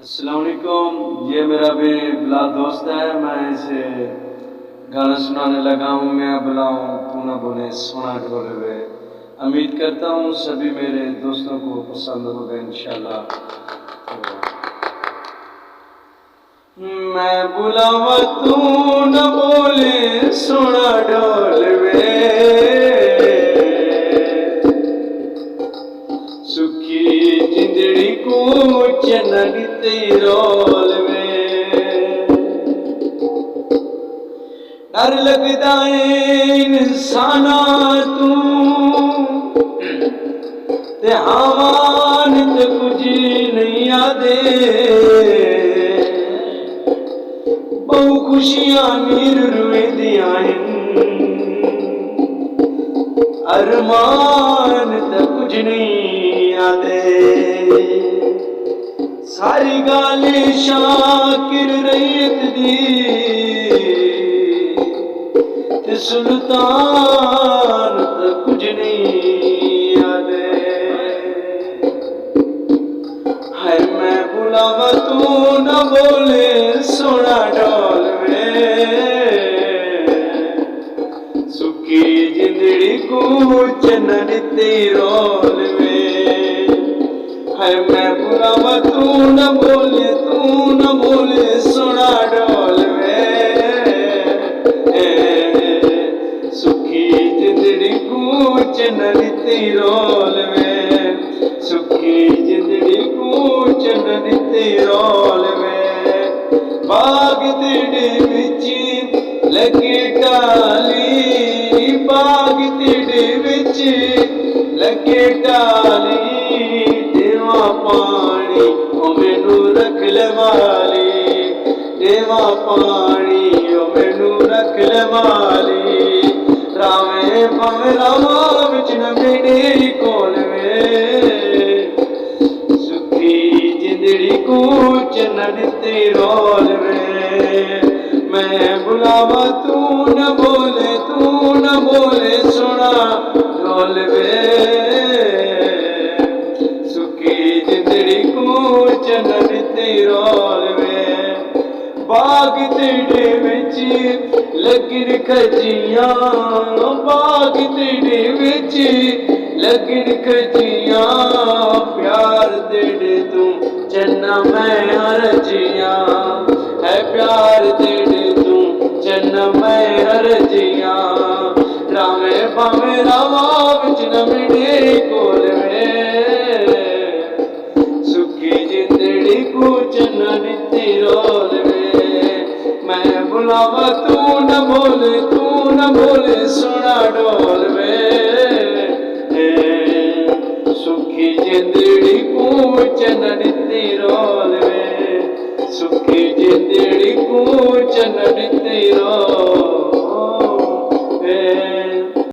السلام علیکم، یہ میرا بھی بلا دوست ہے، میں اسے گانا سنانے لگا ہوں۔ میں بلاؤں تو نہ بولے سونا ڈھولے ہوئے۔ امید کرتا ہوں سبھی میرے دوستوں کو پسند ہوگا انشاءاللہ۔ میں بلاوا تو نہ بولے سونا ڈھولے، سکھی جندڑی کو چنگ تیرول میں ڈر لگدا ہے انسانا تو تے آوان تے کچھ نہیں آدے، بہو خوشیاں نیر روئے دیاں ارمان تے کچھ نہیں آدے، ساری گالیں شاکر ریت دی تے سلطان تے کچھ نہیں آدے۔ ہے میں بلاوا تو نہ بولے سونا ڈھول میں، سکی جندڑی کو چنن تیرول میں۔ ہے میں بلاوا تو نہ بولے سونا ڈھول میں، سکی جندڑی کو چنن تیرول میں، سکی جندڑی کو چنن تیرول میں۔ باغ تیڑے وچ لگے ڈالی، باغ تیڑے وچ لگے ڈالی، دیواں پانی او مینوں رکھ لے والی، دیواں پانی او مینوں رکھ لے والی، راویں پاویں راواں وچ نہ میری کول وے، سکھی جندڑی کو چنن تیرول میں۔ میں بلاوا تو نہ بولے سونا ڈھول وے، سکی جندڑی کو چنن تیرول میں۔ باغ تیڑے وچ لگن کھجیاں، باغ تیڑے وچ لگن کھجیاں، پیار تیڑے تو چنا میں ہرجیاں، ہے پیار تیڑے تو چنا میں ہرجیاں، راویں پاویں راواں وچ نہ میرے کول وے، سکی جندڑی کو چنن تیرول میں۔ میں بلاوا تو نہ بولے سونا ڈھول میں، سکی جندڑی کو چنن تیرول میں، سکی جندڑی کو چنن تیرول میں۔